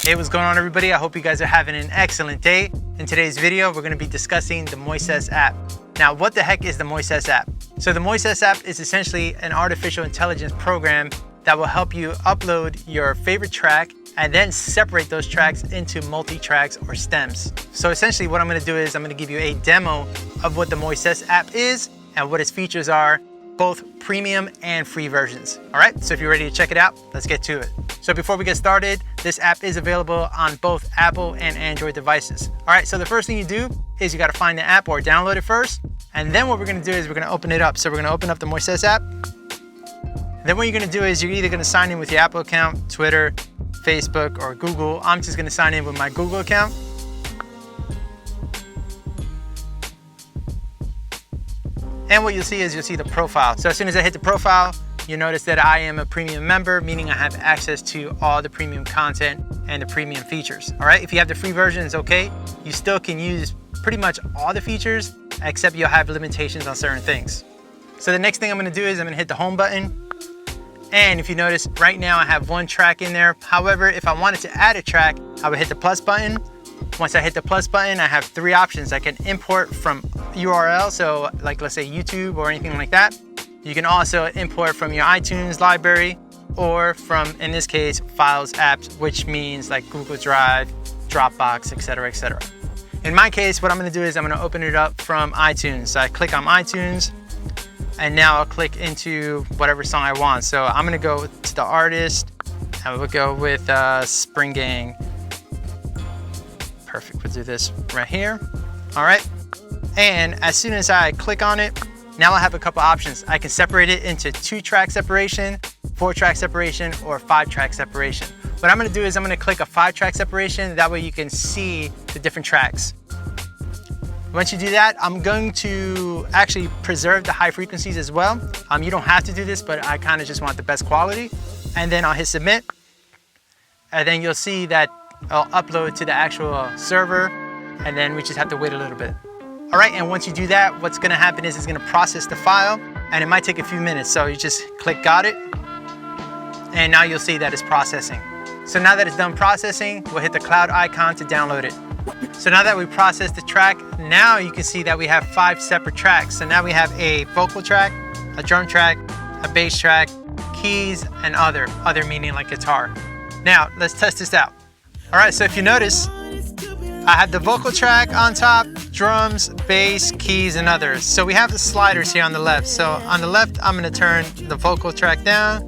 Hey, what's going on everybody? I hope you guys are having an excellent day. In today's video, we're going to be discussing the Moises app. Now, what the heck is the Moises app? So the Moises app is essentially an artificial intelligence program that will help you upload your favorite track and then separate those tracks into multi-tracks or stems. So essentially what I'm going to do is I'm going to give you a demo of what the Moises app is and what its features are, both premium and free versions. All right, so if you're ready to check it out, let's get to it. So before we get started, this app is available on both Apple and Android devices. All right, so the first thing you do is you got to find the app or download it first. And then what we're going to do is we're going to open it up. So we're going to open up the Moises app. Then what you're going to do is you're either going to sign in with your Apple account, Twitter, Facebook, or Google. I'm just going to sign in with my Google account. And what you'll see is you'll see the profile. So as soon as I hit the profile, you notice that I am a premium member, meaning I have access to all the premium content and the premium features. All right, if you have the free version, it's okay. You still can use pretty much all the features, except you'll have limitations on certain things. So the next thing I'm gonna do is I'm gonna hit the home button. And if you notice, right now I have one track in there. However, if I wanted to add a track, I would hit the plus button. Once I hit the plus button, I have three options. I can import from URL, so like let's say YouTube or anything like that. You can also import from your iTunes library or from, in this case, Files apps, which means like Google Drive, Dropbox, etc., etc. In my case, what I'm gonna do is I'm gonna open it up from iTunes. So I click on iTunes, and now I'll click into whatever song I want. So I'm gonna go to the artist, and we'll go with Spring Gang. Perfect, we'll do this right here. All right, and as soon as I click on it, now I have a couple options. I can separate it into 2-track separation, 4-track separation, or 5-track separation. What I'm gonna do is I'm gonna click a 5-track separation. That way you can see the different tracks. Once you do that, I'm going to actually preserve the high frequencies as well. You don't have to do this, but I kind of just want the best quality. And then I'll hit submit. And then you'll see that I'll upload to the actual server, and then we just have to wait a little bit. All right, and once you do that, what's gonna happen is it's gonna process the file, and it might take a few minutes. So you just click got it, and now you'll see that it's processing. So now that it's done processing, we'll hit the cloud icon to download it. So now that we processed the track, now you can see that we have 5 separate tracks. So now we have a vocal track, a drum track, a bass track, keys, and other meaning like guitar. Now, let's test this out. All right, so if you notice, I have the vocal track on top, drums, bass, keys, and others. So we have the sliders here on the left. So on the left, I'm gonna turn the vocal track down.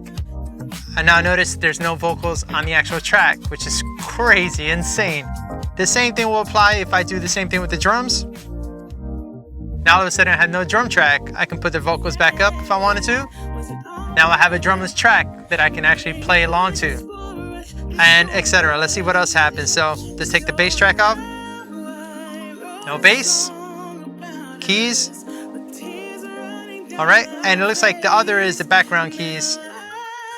And now notice there's no vocals on the actual track, which is crazy, insane. The same thing will apply if I do the same thing with the drums. Now all of a sudden I have no drum track. I can put the vocals back up if I wanted to. Now I have a drumless track that I can actually play along to, and etc. Let's see what else happens. So let's take the bass track off. No bass, keys. All right, and it looks like the other is the background keys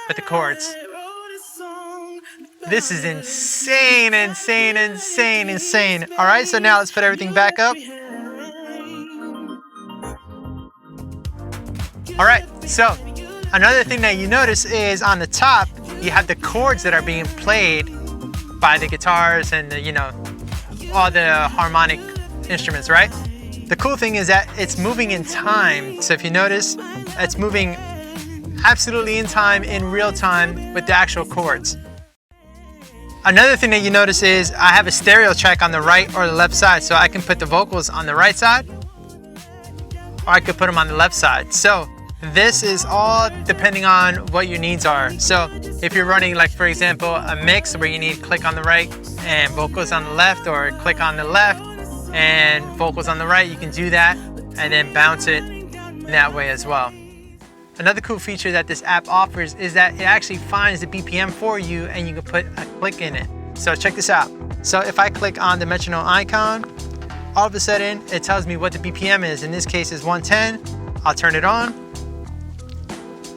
with the chords. This is insane, insane, insane, insane. All right, so now let's put everything back up. All right, so another thing that you notice is on the top, you have the chords that are being played by the guitars and the, all the harmonic instruments, right? The cool thing is that it's moving in time. So if you notice, it's moving absolutely in time, in real time with the actual chords. Another thing that you notice is I have a stereo track on the right or the left side, so I can put the vocals on the right side, or I could put them on the left side. So this is all depending on what your needs are. So if you're running, like for example, a mix where you need click on the right and vocals on the left, or click on the left and vocals on the right, you can do that and then bounce it that way as well. Another cool feature that this app offers is that it actually finds the BPM for you and you can put a click in it. So check this out. So if I click on the metronome icon, all of a sudden it tells me what the BPM is. In this case is 110. I'll turn it on.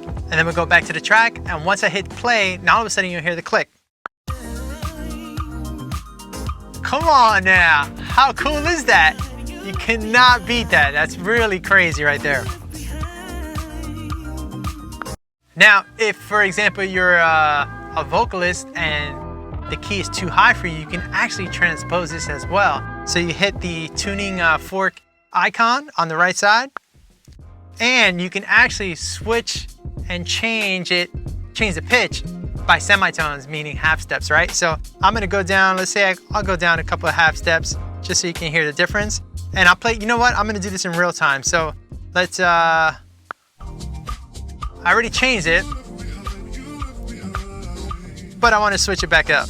And then we'll go back to the track. And once I hit play, now all of a sudden you'll hear the click. Come on now, how cool is that? You cannot beat that. That's really crazy right there. Now, if for example you're a vocalist and the key is too high for you, you can actually transpose this as well. So you hit the tuning fork icon on the right side, and you can actually switch and change the pitch by semitones, meaning half steps, right? So I'm gonna go down, let's say I'll go down a couple of half steps just so you can hear the difference. And I'll play, you know what? I'm gonna do this in real time. So let's, I already changed it, but I wanna switch it back up.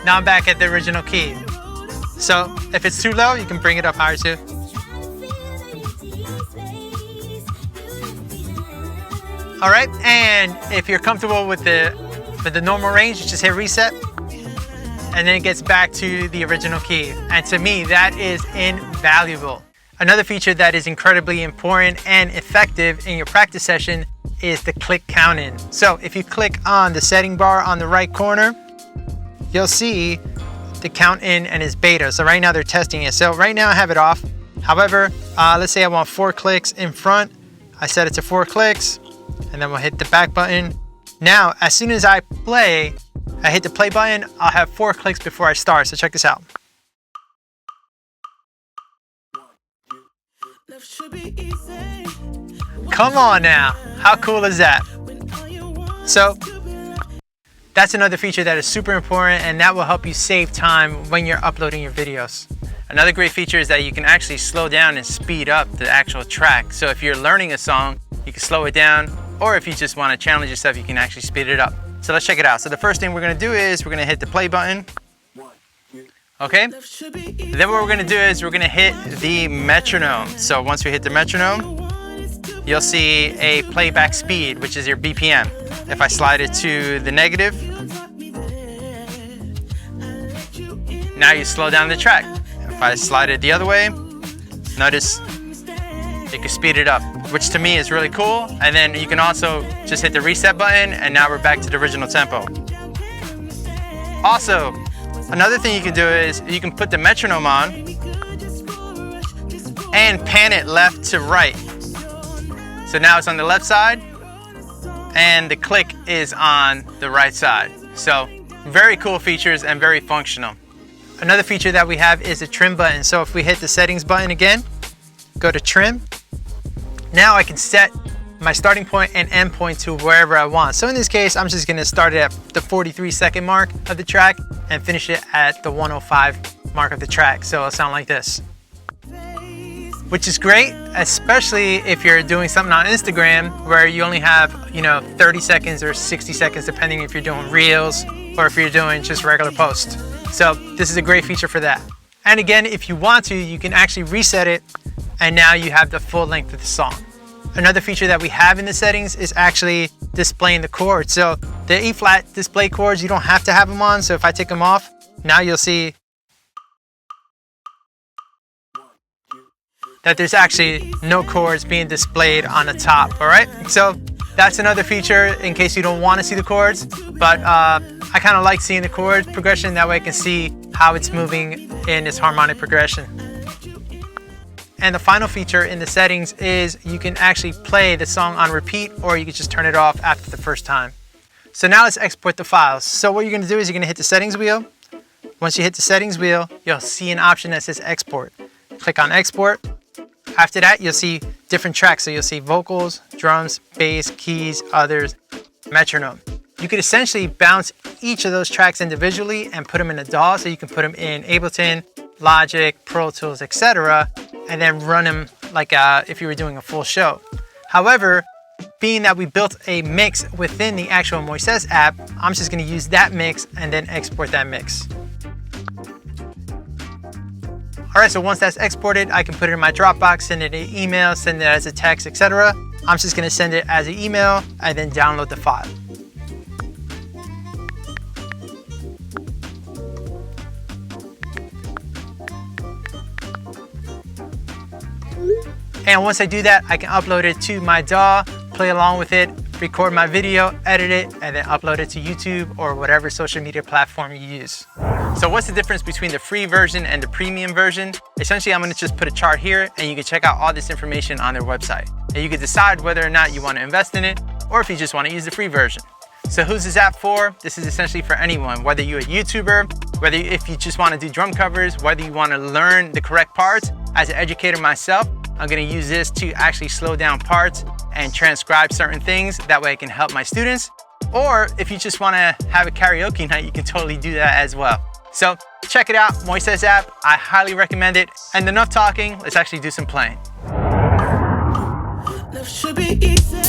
Now I'm back at the original key. So if it's too low, you can bring it up higher too. All right, and if you're comfortable with the normal range, you just hit reset, and then it gets back to the original key. And to me, that is invaluable. Another feature that is incredibly important and effective in your practice session is the click count in. So if you click on the setting bar on the right corner, you'll see the count in and its beta. So right now they're testing it. So right now I have it off. However, let's say I want 4 clicks in front. I set it to 4 clicks, and then we'll hit the back button. Now, as soon as I play, I hit the play button, I'll have 4 clicks before I start. So check this out. Come on now, how cool is that? So that's another feature that is super important, and that will help you save time when you're uploading your videos. Another great feature is that you can actually slow down and speed up the actual track. So if you're learning a song, you can slow it down, or if you just want to challenge yourself, you can actually speed it up. So let's check it out. So the first thing we're going to do is we're going to hit the play button. Okay, then what we're going to do is we're going to hit the metronome. So once we hit the metronome, you'll see a playback speed, which is your BPM. If I slide it to the negative, now you slow down the track. If I slide it the other way, notice you can speed it up, which to me is really cool. And then you can also just hit the reset button, and now we're back to the original tempo. Also, another thing you can do is you can put the metronome on and pan it left to right. So now it's on the left side, and the click is on the right side. So very cool features and very functional. Another feature that we have is the trim button. So if we hit the settings button again, go to trim. Now I can set my starting point and end point to wherever I want. So in this case, I'm just gonna start it at the 43-second mark of the track and finish it at the 105 mark of the track. So it'll sound like this, which is great, especially if you're doing something on Instagram where you only have, 30 seconds or 60 seconds, depending if you're doing reels or if you're doing just regular posts. So this is a great feature for that. And again, if you want to, you can actually reset it, and now you have the full length of the song. Another feature that we have in the settings is actually displaying the chords. So the E flat display chords, you don't have to have them on. So if I take them off, now you'll see that there's actually no chords being displayed on the top, all right? So that's another feature in case you don't want to see the chords, but I kind of like seeing the chord progression. That way I can see how it's moving in its harmonic progression. And the final feature in the settings is you can actually play the song on repeat, or you can just turn it off after the first time. So now let's export the files. So what you're gonna do is you're gonna hit the settings wheel. Once you hit the settings wheel, you'll see an option that says export. Click on export. After that, you'll see different tracks. So you'll see vocals, drums, bass, keys, others, metronome. You could essentially bounce each of those tracks individually and put them in a DAW. So you can put them in Ableton, Logic, Pro Tools, etc., and then run them like if you were doing a full show. However, being that we built a mix within the actual Moises app, I'm just gonna use that mix and then export that mix. All right, so once that's exported, I can put it in my Dropbox, send it an email, send it as a text, etc. I'm just gonna send it as an email and then download the file. And once I do that, I can upload it to my DAW, play along with it, record my video, edit it, and then upload it to YouTube or whatever social media platform you use. So what's the difference between the free version and the premium version? Essentially, I'm gonna just put a chart here and you can check out all this information on their website. And you can decide whether or not you wanna invest in it or if you just wanna use the free version. So who's this app for? This is essentially for anyone, whether you're a YouTuber, whether if you just wanna do drum covers, whether you wanna learn the correct parts. As an educator myself, I'm gonna use this to actually slow down parts and transcribe certain things. That way I can help my students. Or if you just wanna have a karaoke night, you can totally do that as well. So check it out, Moises app. I highly recommend it. And enough talking, let's actually do some playing. Love should be easy.